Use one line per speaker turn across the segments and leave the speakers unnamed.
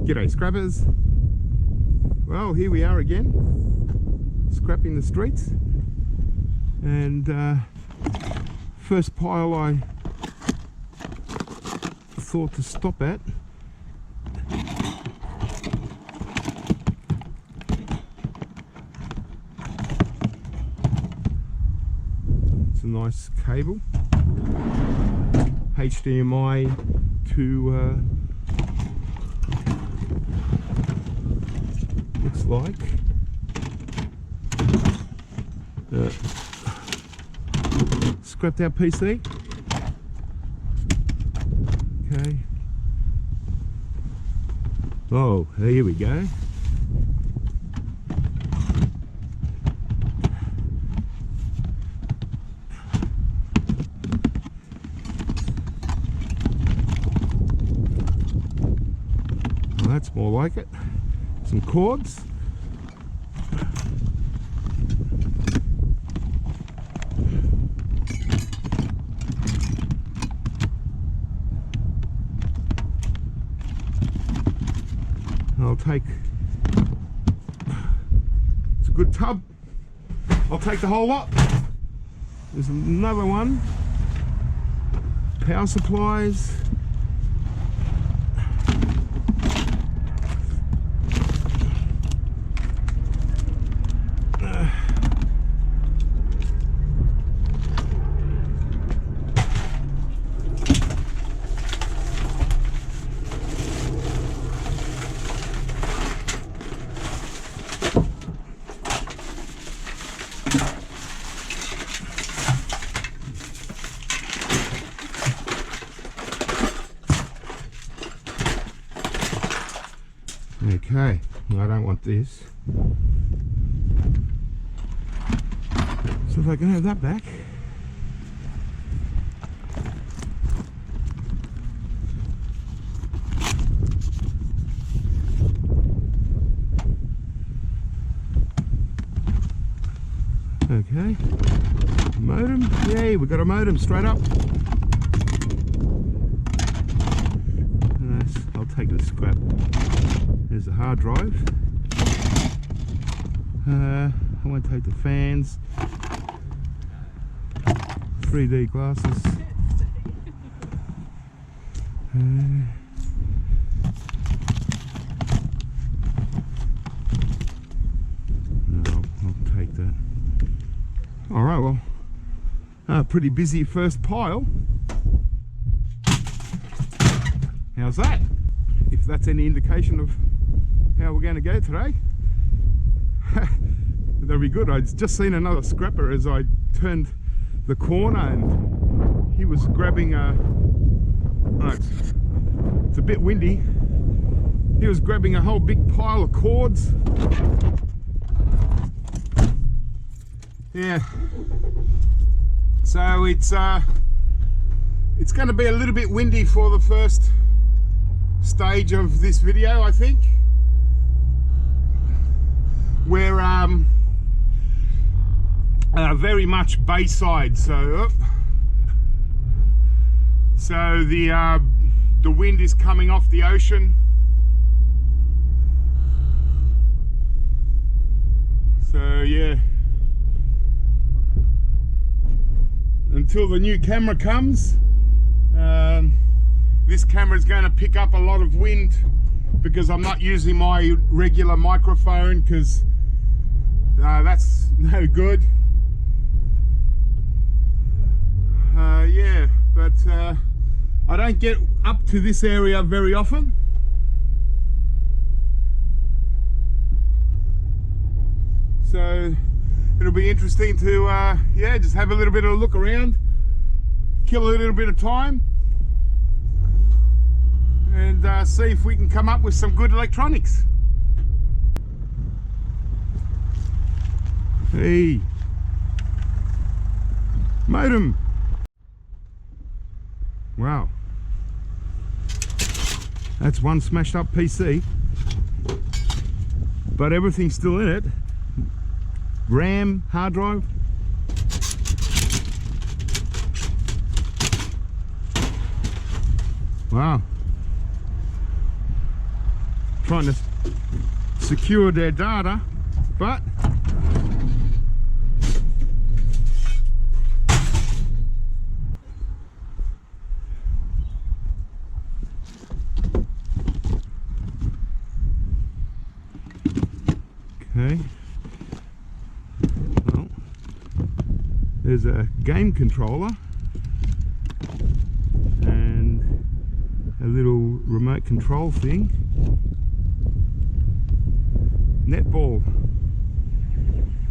G'day scrappers. Well, here we are again, scrapping the streets, and first pile I thought to stop at it's a nice cable, HDMI to looks like scrapped our PC. Okay. Oh, here we go. Well, that's more like it. Some cords. I'll take, it's a good tub, I'll take the whole lot. There's another one, power supplies, okay, I don't want this. So if I can have that back. Okay, modem, yay, we got a modem straight up. Nice. I'll take the scrap. There's the hard drive. I won't take the fans. 3D glasses. No, I'll take that. Alright, well, pretty busy first pile. How's that? If that's any indication of how we're going to go today, that'll be good. I'd just seen another scrapper as I turned the corner, and he was grabbing it's a bit windy. He was grabbing a whole big pile of cords. Yeah. So it's going to be a little bit windy for the first stage of this video, I think. We're very much bayside, so the wind is coming off the ocean. So yeah, until the new camera comes, this camera is going to pick up a lot of wind because I'm not using my regular microphone, because that's no good. Yeah, but I don't get up to this area very often. So it'll be interesting to yeah, just have a little bit of a look around, kill a little bit of time, and see if we can come up with some good electronics. Hey, modem. Wow, that's one smashed up PC, but everything's still in it. RAM, hard drive. Wow. trying to secure their data, but okay. Well, there's a game controller and a little remote control thing. Netball.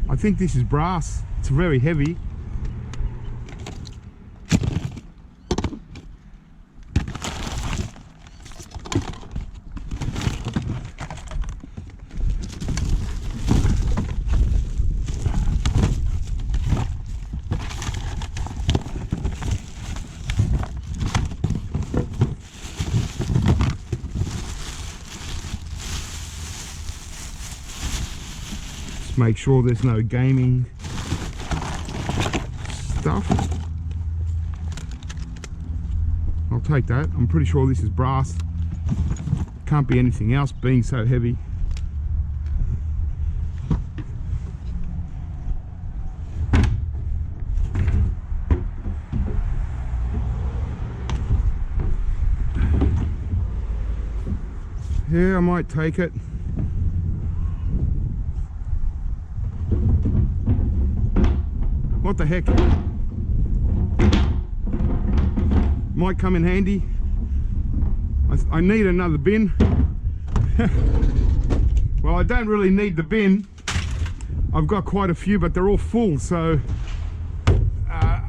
I think this is brass. It's very heavy. Make sure there's no gaming stuff. I'll take that. I'm pretty sure this is brass. Can't be anything else being so heavy. Yeah, I might take it. What the heck? Might come in handy. I need another bin. Well, I don't really need the bin. I've got quite a few, but they're all full, so a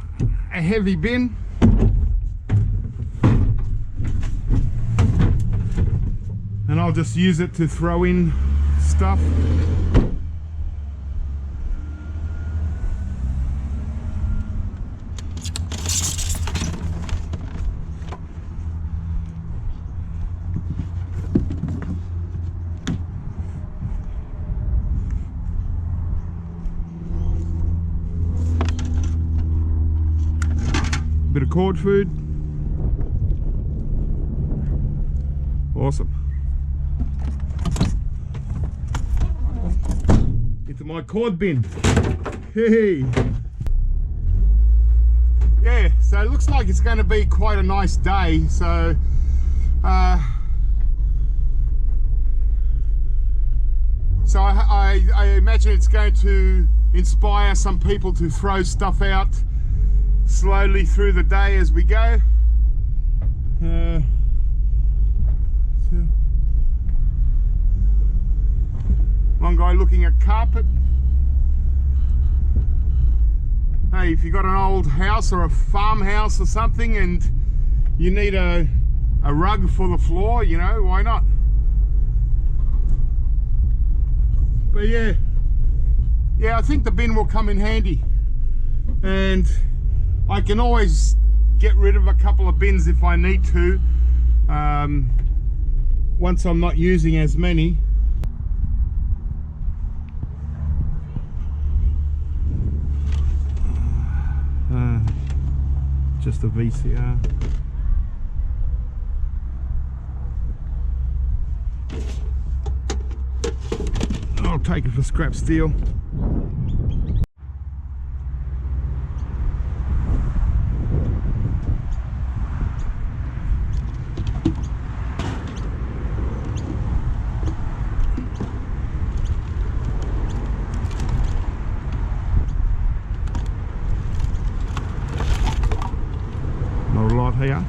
heavy bin. And I'll just use it to throw in stuff. Bit of cord food. Awesome. Into my cord bin. Hey. Yeah, so it looks like it's going to be quite a nice day. So I imagine it's going to inspire some people to throw stuff out slowly through the day as we go. One guy looking at carpet. Hey, if you've got an old house or a farmhouse or something and you need a rug for the floor, you know, why not? But yeah, I think the bin will come in handy, and I can always get rid of a couple of bins if I need to, once I'm not using as many. Just a VCR. I'll take it for scrap steel. Not a lot here.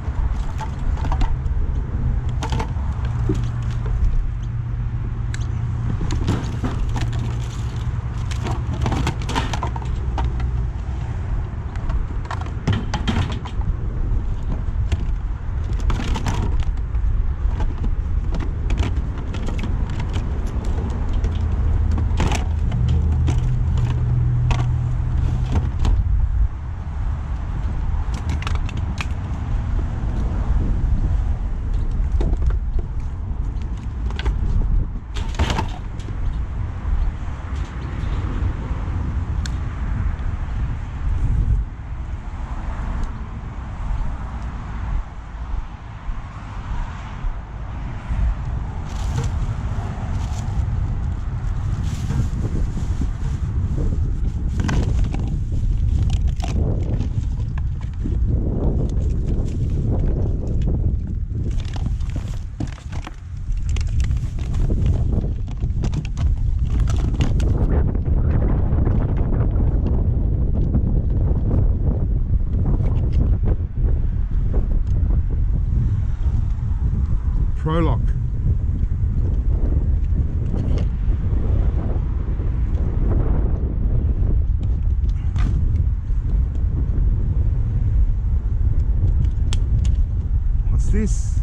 this.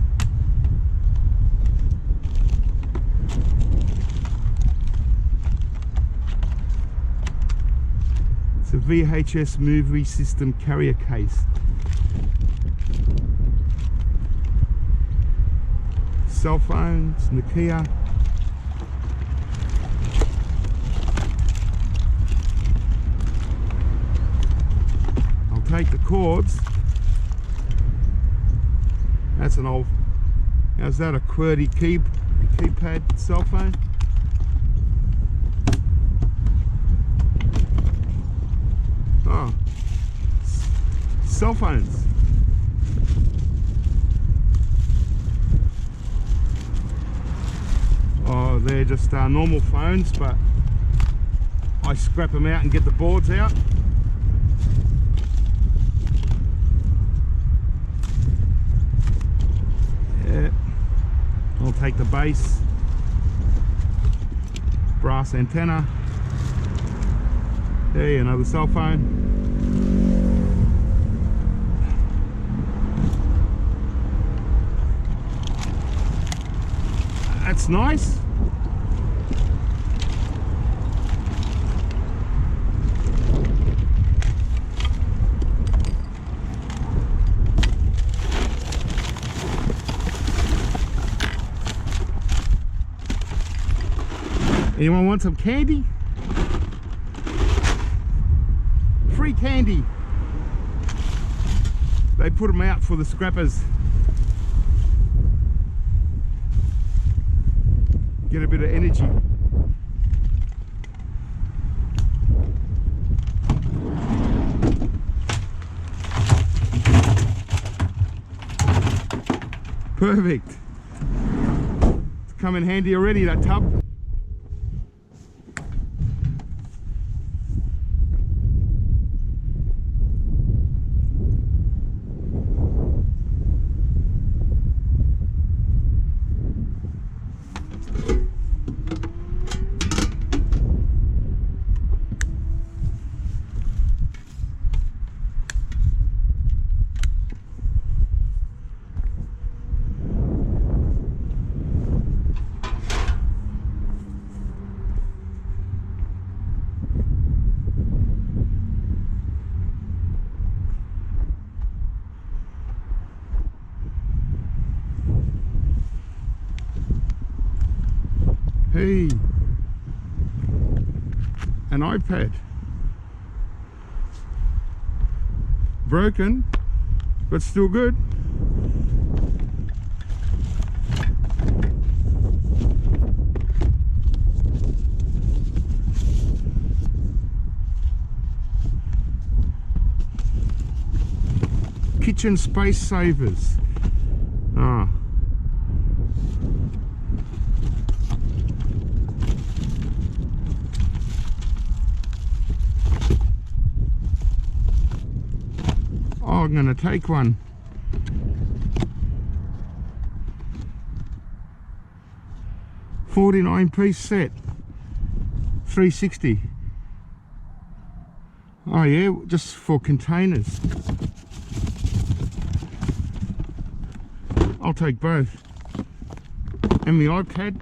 It's a VHS movie system carrier case. Cell phones, Nokia. I'll take the cords. That's an old, how's that, a QWERTY keypad cell phone? Oh, cell phones. Oh, they're just normal phones, but I scrap them out and get the boards out. Yeah, I'll take the base, brass antenna. There, another cell phone. That's nice. Anyone want some candy? Free candy. They put them out for the scrappers. Get a bit of energy. Perfect. It's come in handy already, that tub. Hey, an iPad. Broken, but still good. Kitchen space savers. Ah. I'm going to take one. $49-piece set, $3.60. Oh yeah, just for containers. I'll take both. And the iPad.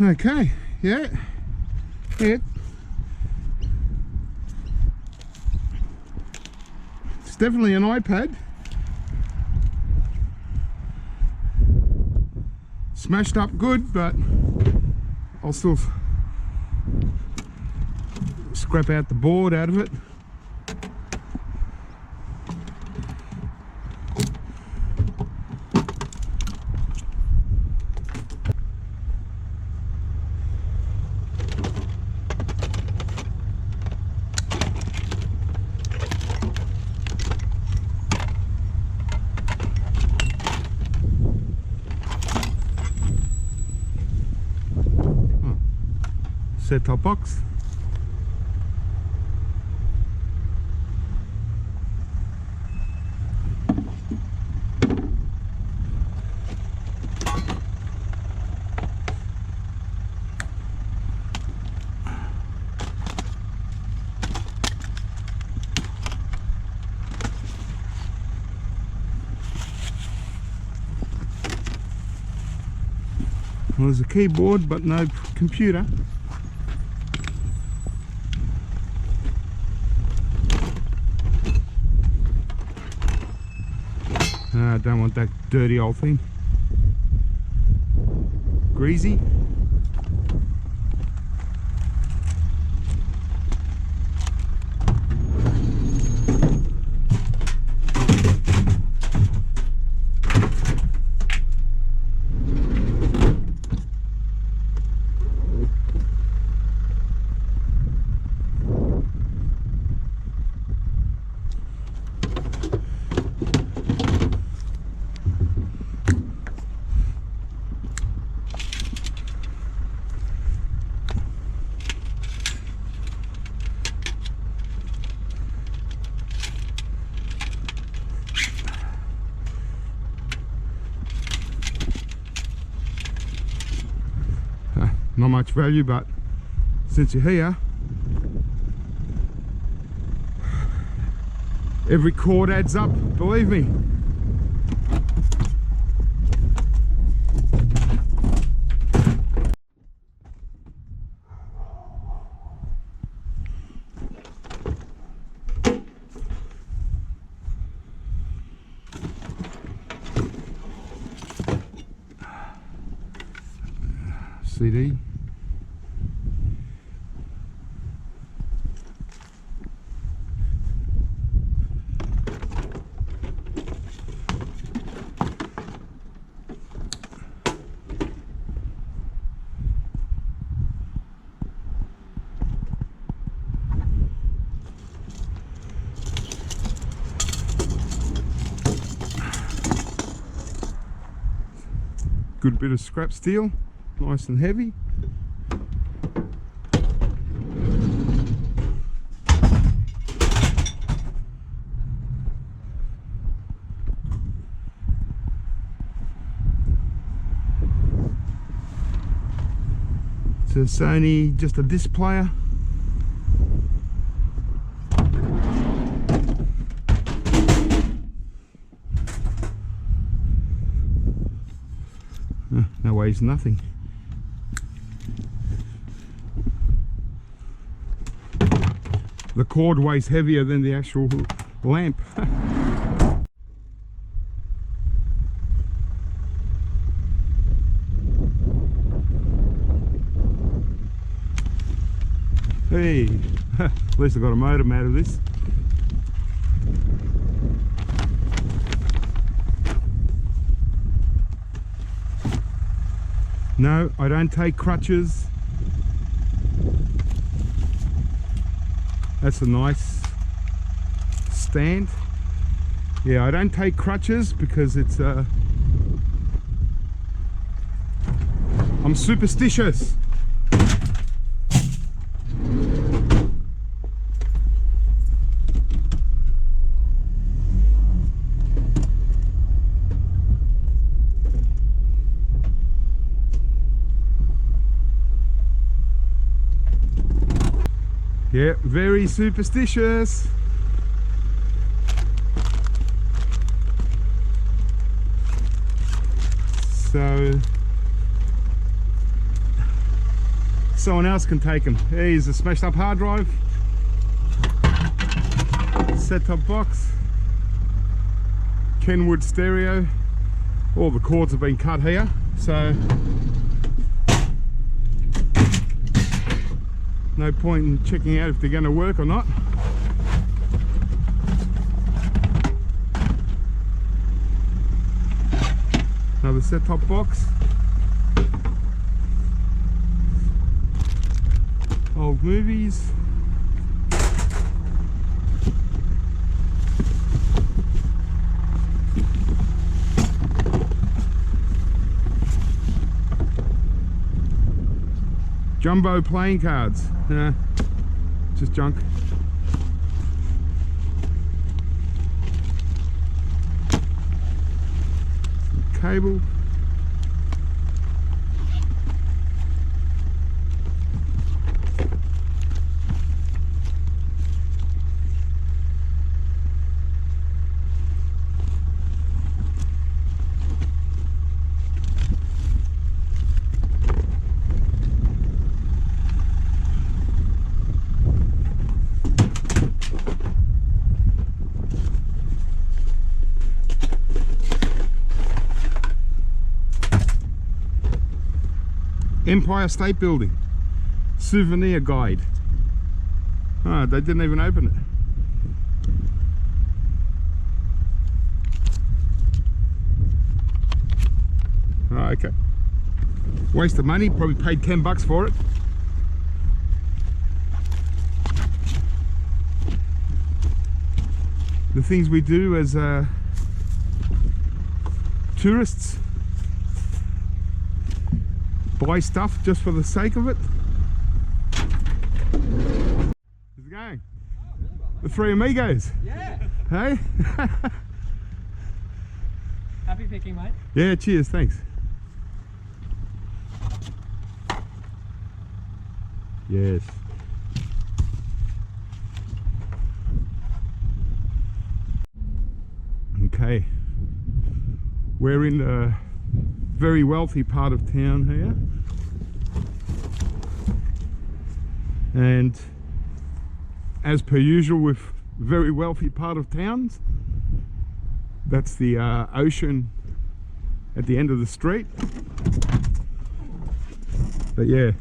Okay, yeah. It's definitely an iPad. Smashed up good, but I'll still scrap out the board out of it. set-top box. Well, there's a keyboard but no computer. I don't want that dirty old thing. Greasy. Not much value, but since you're here, every cord adds up, believe me. CD. Good bit of scrap steel, nice and heavy. It's a Sony, just a disc player. That weighs nothing. The cord weighs heavier than the actual lamp. Hey, at least I got a modem out of this. No, I don't take crutches. That's a nice stand. Yeah, I don't take crutches because it's I'm superstitious. Yeah, very superstitious. So someone else can take them. Here's a smashed up hard drive, set-top box, Kenwood stereo. All the cords have been cut here, so no point in checking out if they're going to work or not. Another set-top box. Old movies. Jumbo playing cards. Nah, just junk. Some cable. Empire State Building souvenir guide. Oh, they didn't even open it. Oh, okay. Waste of money, probably paid $10 for it. The things we do as tourists. Buy stuff just for the sake of it. How's it going?
Oh, really well, mate.
The three amigos.
Yeah.
Hey?
Happy picking, mate.
Yeah, cheers, thanks. Yes. Okay. We're in the very wealthy part of town here, and as per usual with very wealthy part of towns, that's the ocean at the end of the street. But yeah,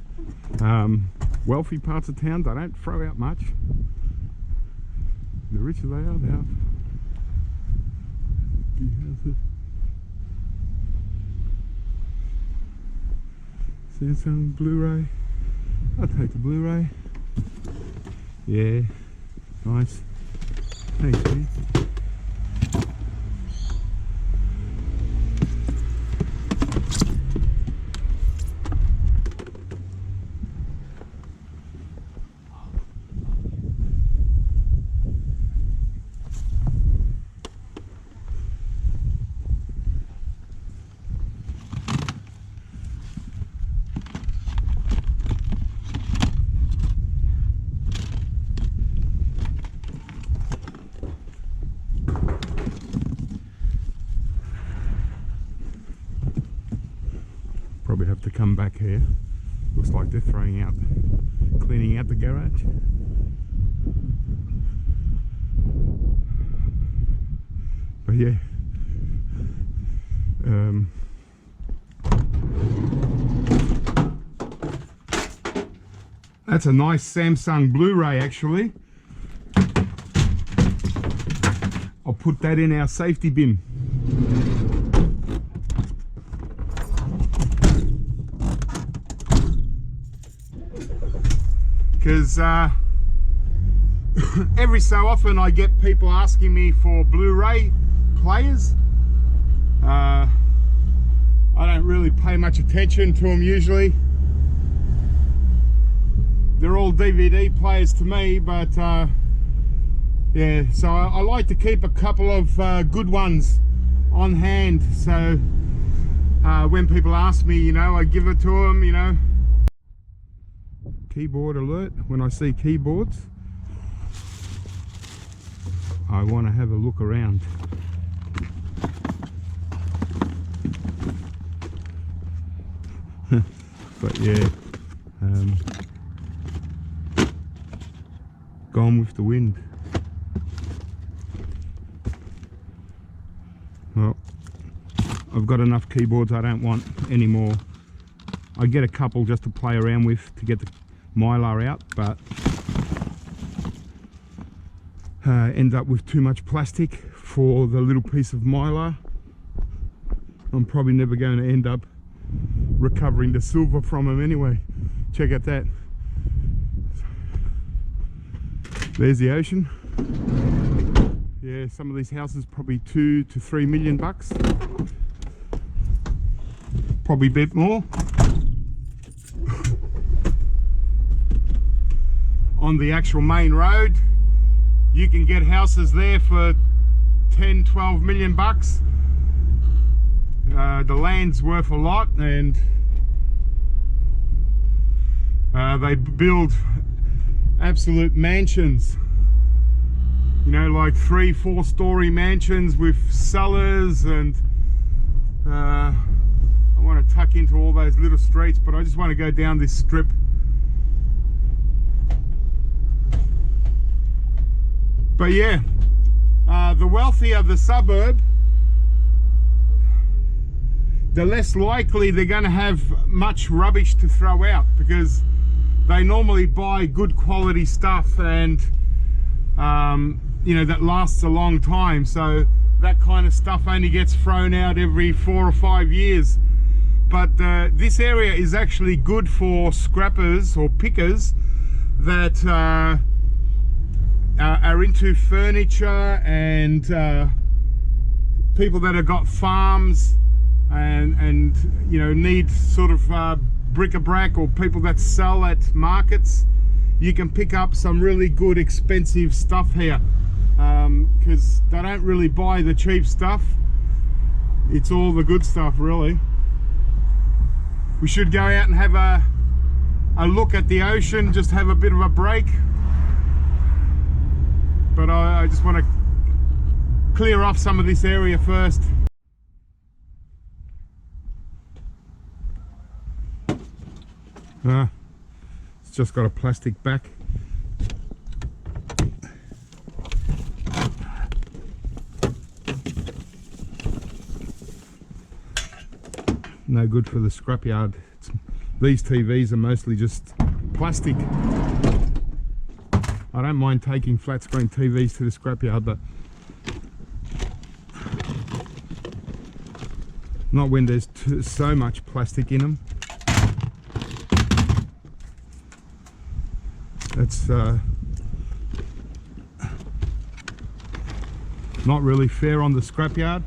wealthy parts of town, they don't throw out much. The richer they are, they have big houses. Samsung Blu-ray. I'll take the Blu-ray. Yeah, nice. Thanks, man. Probably have to come back here. Looks like they're cleaning out the garage. But yeah, that's a nice Samsung Blu-ray actually. I'll put that in our safety bin. Because every so often I get people asking me for Blu-ray players. I don't really pay much attention to them usually. They're all DVD players to me, but yeah, so I like to keep a couple of good ones on hand, so when people ask me, you know, I give it to them, you know. Keyboard alert. When I see keyboards, I want to have a look around. But yeah, gone with the wind. Well, I've got enough keyboards, I don't want any more. I get a couple just to play around with to get the mylar out, but end up with too much plastic for the little piece of mylar. I'm probably never going to end up recovering the silver from them anyway. Check out that. There's the ocean. Yeah, some of these houses probably $2 to $3 million bucks. Probably a bit more. on the actual main road. You can get houses there for 10-12 million bucks. The land's worth a lot, and they build absolute mansions, you know, like 3-4 story mansions with cellars, and I want to tuck into all those little streets, but I just want to go down this strip. But yeah, the wealthier the suburb, the less likely they're going to have much rubbish to throw out, because they normally buy good quality stuff, and you know, that lasts a long time. So that kind of stuff only gets thrown out every 4 or 5 years. But this area is actually good for scrappers or pickers that are into furniture, and people that have got farms and you know, need sort of bric-a-brac, or people that sell at markets. You can pick up some really good expensive stuff here, because they don't really buy the cheap stuff. It's all the good stuff, really. We should go out and have a look at the ocean, just have a bit of a break. But I just want to clear off some of this area first. It's just got a plastic back. No good for the scrapyard. These TVs are mostly just plastic. I don't mind taking flat screen TVs to the scrapyard, but not when there's so much plastic in them. That's not really fair on the scrapyard.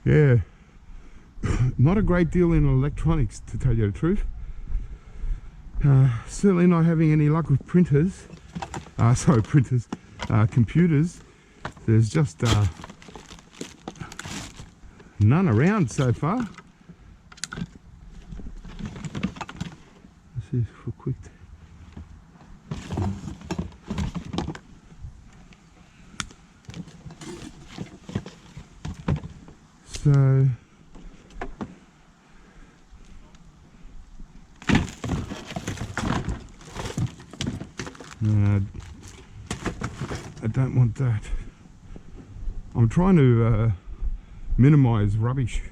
Yeah, not a great deal in electronics, to tell you the truth. Certainly not having any luck with printers. Computers. There's just none around so far. Let's see if we're quick. So no, I don't want that. I'm trying to minimize rubbish.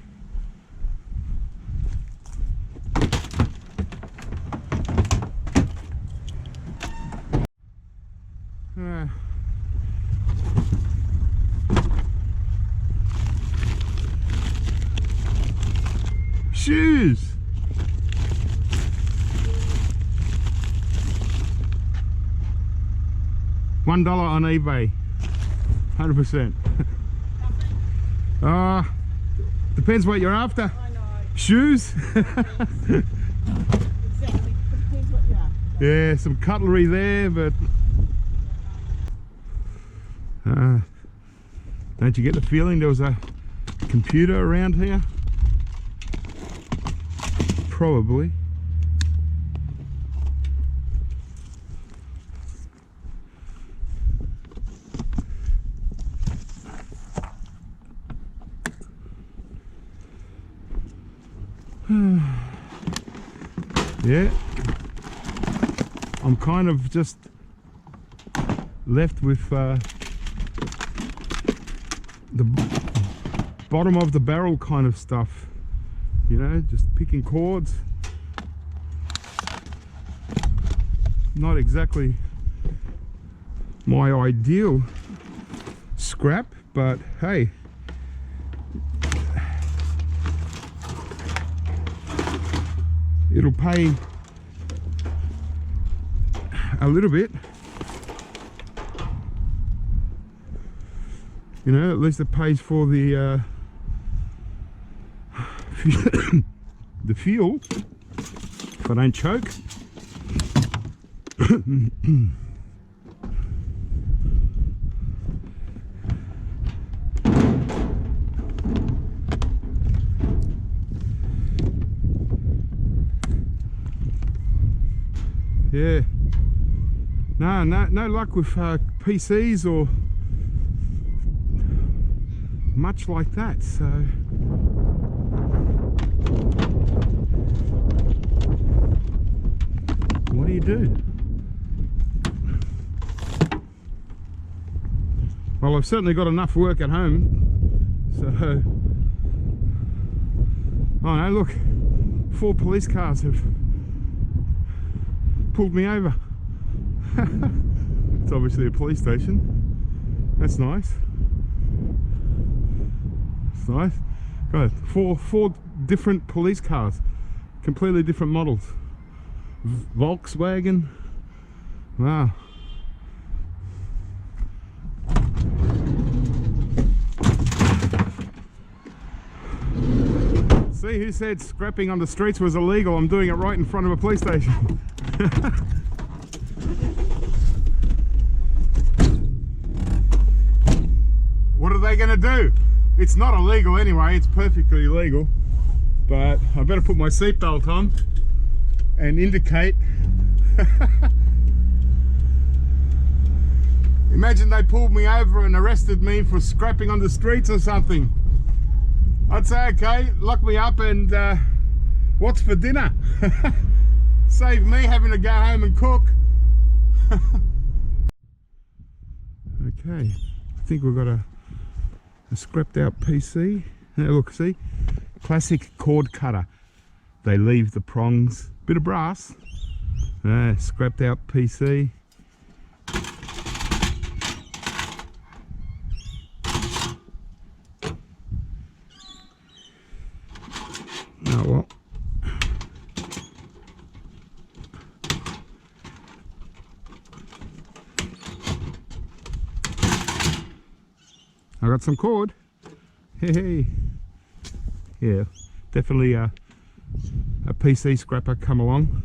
Shoes. $1 on eBay. 100%. Depends what you're after.
I know.
Shoes.
Exactly. But depends what you're after.
Yeah, some cutlery there, but don't you get the feeling there was a computer around here? Probably. Yeah, I'm kind of just left with the bottom of the barrel kind of stuff, you know, just picking cords. Not exactly my ideal scrap, but hey, it'll pay a little bit, you know. At least it pays for the the fuel if I don't choke. Yeah, no luck with PCs or much like that, so what do you do? Well, I've certainly got enough work at home, so oh no, look, 4 police cars have pulled me over. It's obviously a police station. That's nice. It's nice. Got four different police cars, completely different models. Volkswagen. Wow. See, who said scrapping on the streets was illegal? I'm doing it right in front of a police station. What are they going to do? It's not illegal anyway, it's perfectly legal. But I better put my seatbelt on and indicate. Imagine they pulled me over and arrested me for scrapping on the streets or something. I'd say, okay, lock me up and what's for dinner? Save me having to go home and cook. Okay, I think we've got a scrapped out PC. Now look, see, classic cord cutter. They leave the prongs, bit of brass. Scrapped out PC. Oh well. I got some cord. Hey, yeah, definitely a PC scrapper come along.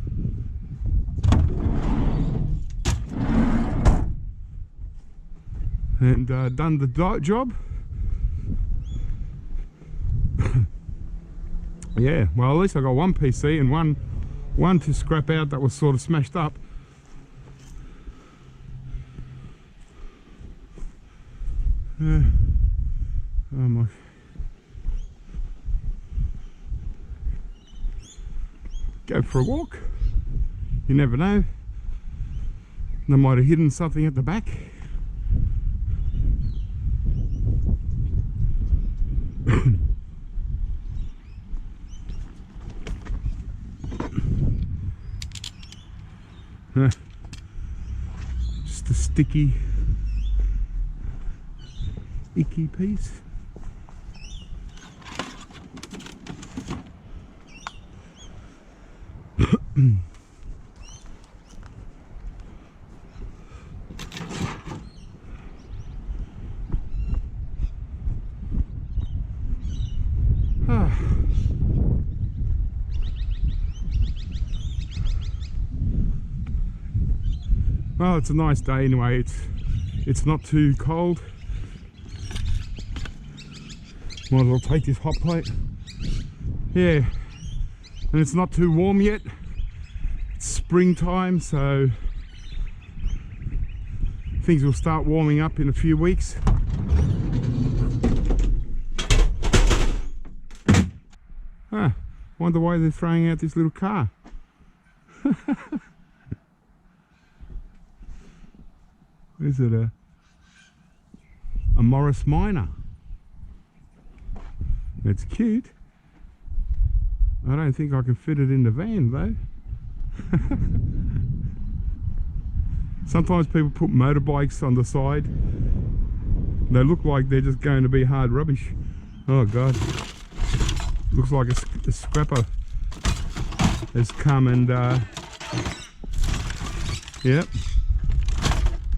And done the job. Yeah, well, at least I got one PC and one to scrap out that was sort of smashed up. Oh my. Go for a walk. You never know. They might have hidden something at the back. Just a sticky, icky piece. Well, it's a nice day anyway. It's not too cold. Might as well take this hot plate. Yeah, and it's not too warm yet. It's springtime, so things will start warming up in a few weeks. Wonder why they're throwing out this little car. Is it a Morris Minor? It's cute. I don't think I can fit it in the van though. Sometimes people put motorbikes on the side. They look like they're just going to be hard rubbish. Oh god. Looks like a scrapper has come and yep,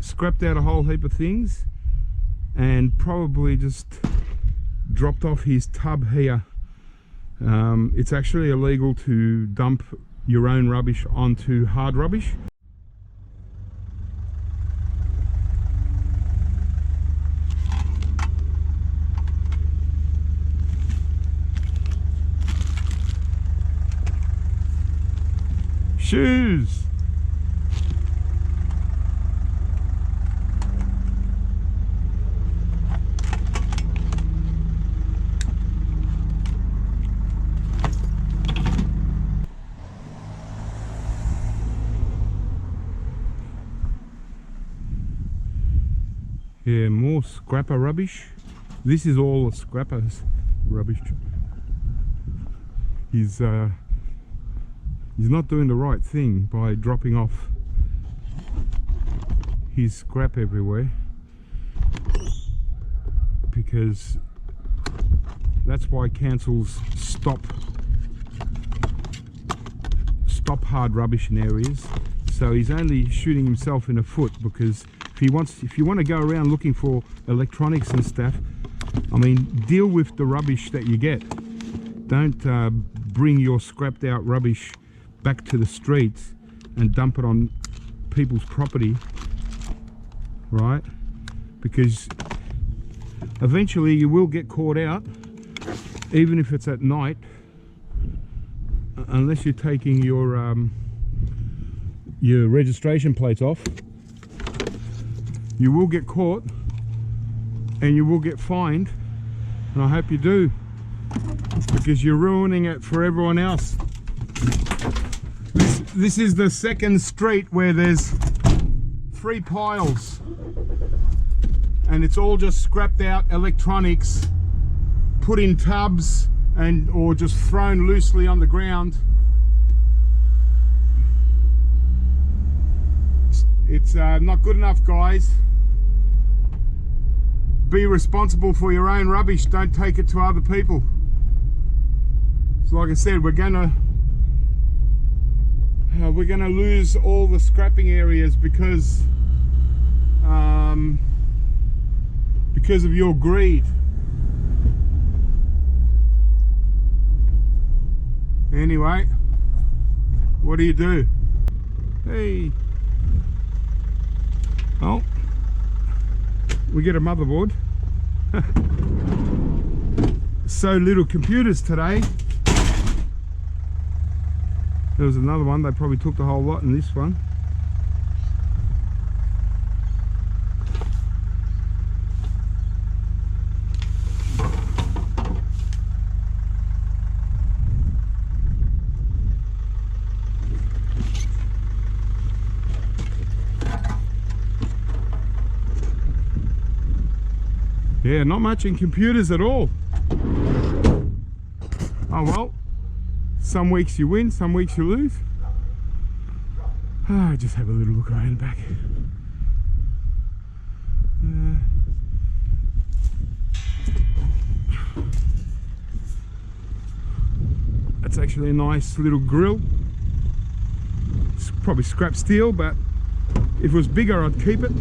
scrapped out a whole heap of things and probably just dropped off his tub here It's actually illegal to dump your own rubbish onto hard rubbish. Shoes. Yeah, more scrapper rubbish. This is all scrappers rubbish. He's not doing the right thing by dropping off his scrap everywhere, because that's why councils stop hard rubbish in areas. So he's only shooting himself in the foot, because if you want to go around looking for electronics and stuff, I mean, deal with the rubbish that you get. Don't bring your scrapped out rubbish back to the streets and dump it on people's property, right? Because eventually you will get caught out, even if it's at night, unless you're taking your registration plates off. You will get caught and you will get fined, and I hope you do, because you're ruining it for everyone else. This is the second street where there's 3 piles, and it's all just scrapped out electronics, put in tubs or just thrown loosely on the ground. It's not good enough, guys. Be responsible for your own rubbish. Don't take it to other people. So like I said, we're gonna lose all the scrapping areas because of your greed. Anyway, what do you do? Hey, oh, we get a motherboard. So little computers today. There was another one, they probably took the whole lot in this one. Yeah, not much in computers at all. Oh well, some weeks you win, some weeks you lose. Just have a little look around the back. That's actually a nice little grill. It's probably scrap steel, but if it was bigger I'd keep it.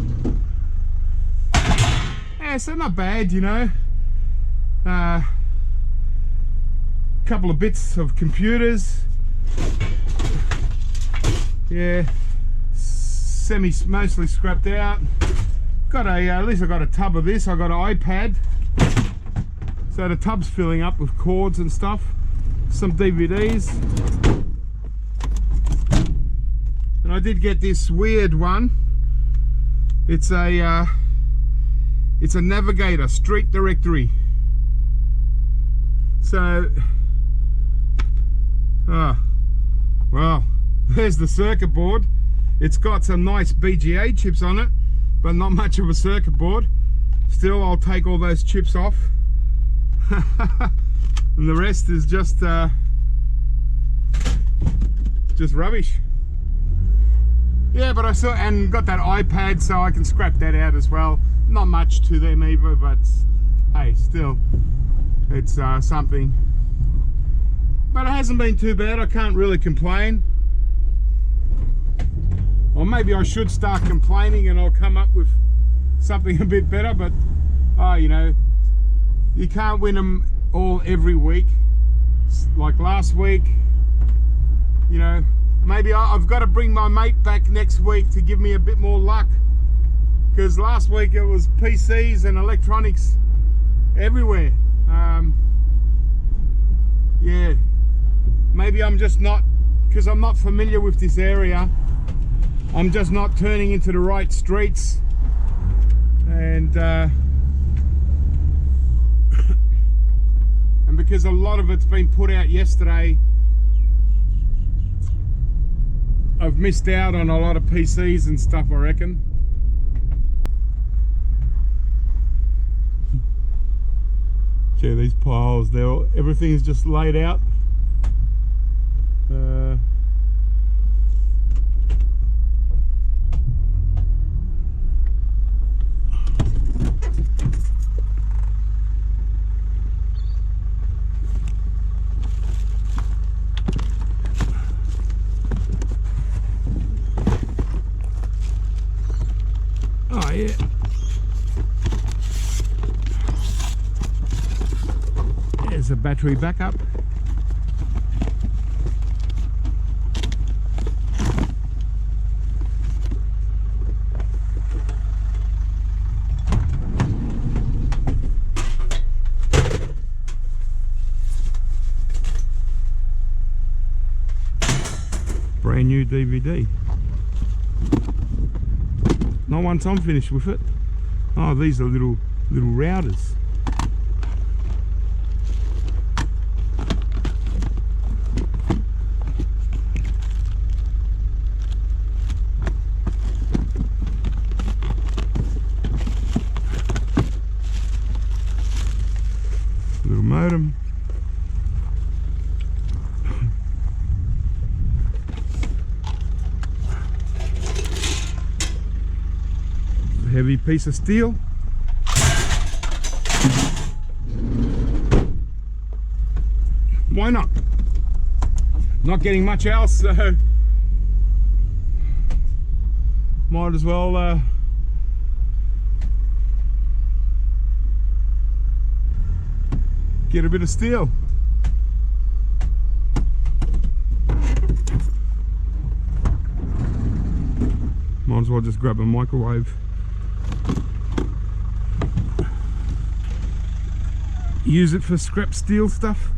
Yeah, so not bad, you know. Couple of bits of computers. Yeah, mostly scrapped out. Got a at least I got a tub of this. I got an iPad, so the tub's filling up with cords and stuff. Some DVDs, and I did get this weird one. It's a Navigator street directory. So well, there's the circuit board. It's got some nice BGA chips on it, but not much of a circuit board. Still, I'll take all those chips off. And the rest is just rubbish. Yeah, but I still, and got that iPad, so I can scrap that out as well. Not much to them either, but hey, still, it's something. But it hasn't been too bad. I can't really complain. Or maybe I should start complaining and I'll come up with something a bit better, but you know, you can't win them all every week. like last week, you know, maybe I've got to bring my mate back next week to give me a bit more luck, because last week it was PCs and electronics everywhere. Yeah, maybe I'm just not, because I'm not familiar with this area, I'm just not turning into the right streets, and and because a lot of it's been put out yesterday, I've missed out on a lot of PCs and stuff, I reckon. Yeah, these piles, everything is just laid out. Oh yeah. There's a battery backup. Brand new DVD. Not once I'm finished with it. Oh, these are little routers. Little modem. Heavy piece of steel. Why not? Not getting much else, so might as well get a bit of steel. Might as well just grab a microwave. Use it for scrap steel stuff.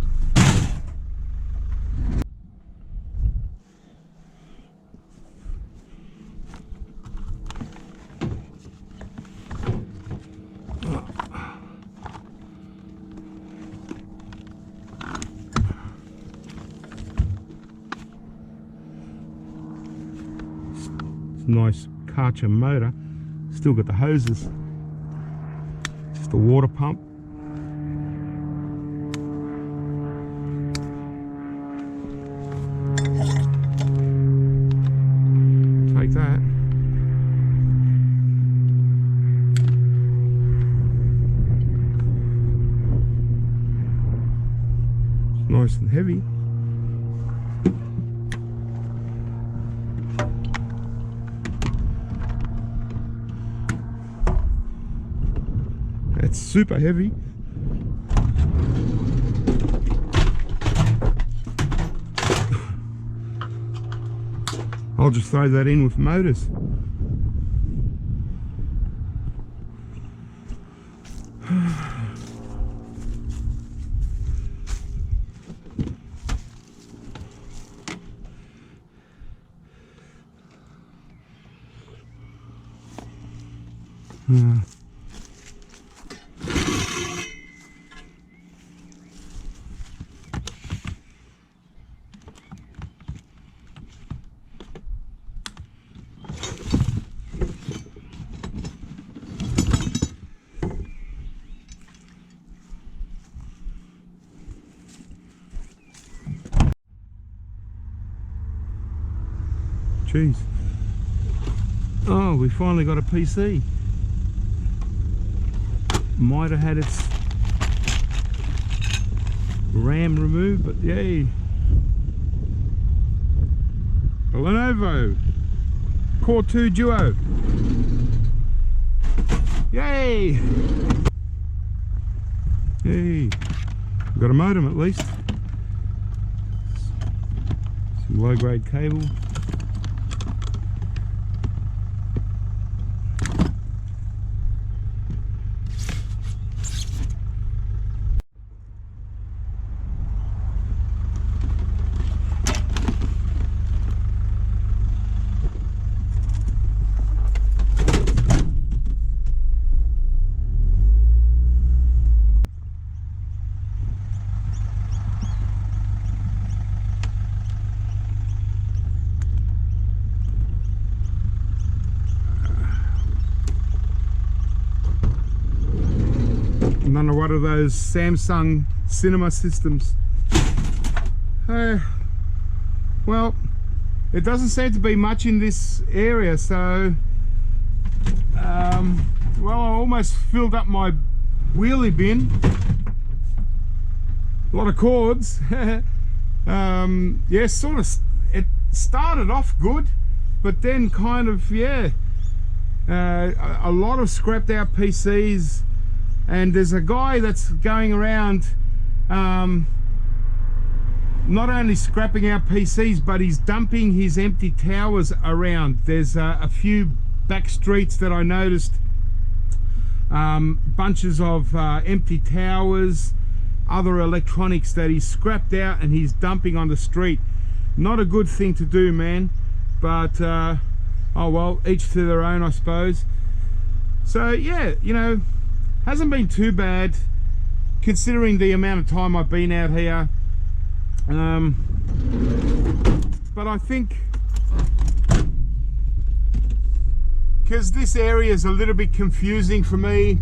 It's a nice Karcher motor. Still got the hoses. Just a water pump. Take that. It's nice and heavy. It's super heavy. I'll just throw that in with motors. Jeez. Oh, we finally got a PC. Might have had its RAM removed, but yay. A Lenovo Core 2 Duo. Yay! Yay! Got a modem at least. Low grade cable. Another one of those Samsung cinema systems. Well, it doesn't seem to be much in this area, so well, I almost filled up my wheelie bin. A lot of cords. Yeah, sort of. It started off good, but then kind of, yeah, a lot of scrapped out PCs. And there's a guy that's going around not only scrapping out PCs, but he's dumping his empty towers around. There's a few back streets that I noticed, bunches of empty towers, other electronics that he's scrapped out and he's dumping on the street. Not a good thing to do, man, but oh well, each to their own, I suppose. So yeah, you know, hasn't been too bad considering the amount of time I've been out here, but I think because this area is a little bit confusing for me,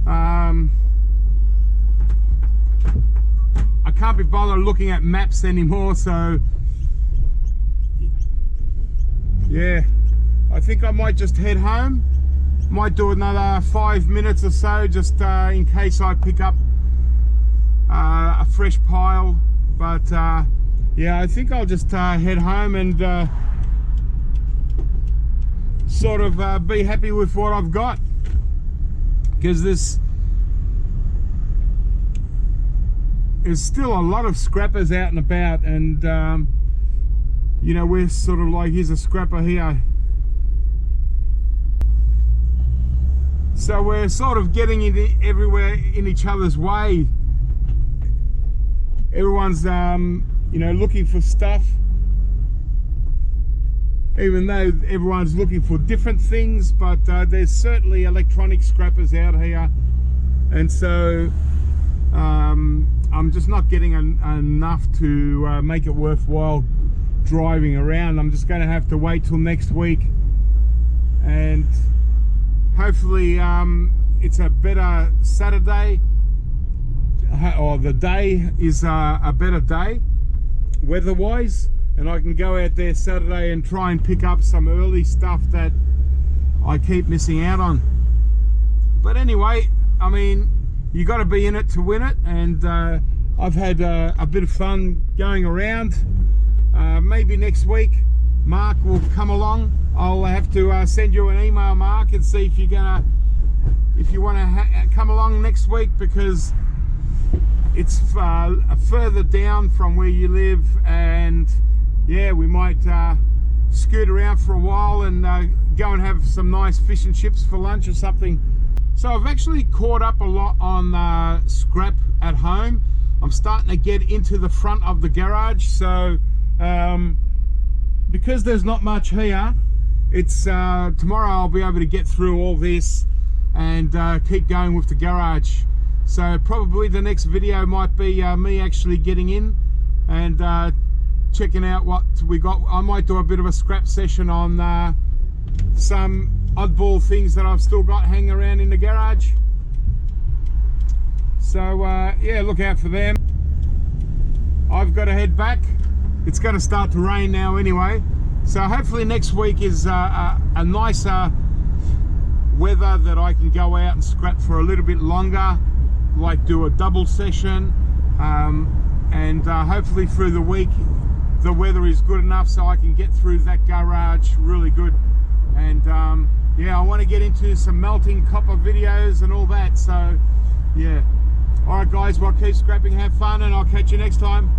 I can't be bothered looking at maps anymore, so yeah, I think I might just head home. Might do another 5 minutes or so, just in case I pick up a fresh pile. But yeah, I think I'll just head home and sort of be happy with what I've got, because there's still a lot of scrappers out and about, and you know, we're sort of like, here's a scrapper here. So we're sort of getting into everywhere in each other's way. Everyone's, you know, looking for stuff, even though everyone's looking for different things. But there's certainly electronic scrappers out here, and so I'm just not getting enough to make it worthwhile driving around. I'm just going to have to wait till next week, and hopefully it's a better Saturday, or the day is a better day weather wise, and I can go out there Saturday and try and pick up some early stuff that I keep missing out on. But anyway, I mean, you got to be in it to win it, and I've had a bit of fun going around. Maybe next week Mark will come along. I'll have to send you an email, Mark, and see if you're gonna, if you want to come along next week, because it's further down from where you live, and yeah, we might scoot around for a while and go and have some nice fish and chips for lunch or something. So I've actually caught up a lot on scrap at home. I'm starting to get into the front of the garage, so because there's not much here, it's tomorrow I'll be able to get through all this and keep going with the garage. So probably the next video might be me actually getting in and checking out what we got. I might do a bit of a scrap session on some oddball things that I've still got hanging around in the garage. So yeah, look out for them. I've got to head back. It's going to start to rain now anyway, so hopefully next week is a nicer weather that I can go out and scrap for a little bit longer, like do a double session, and hopefully through the week the weather is good enough so I can get through that garage really good. And yeah, I want to get into some melting copper videos and all that, so yeah. Alright guys, well, keep scrapping, have fun, and I'll catch you next time.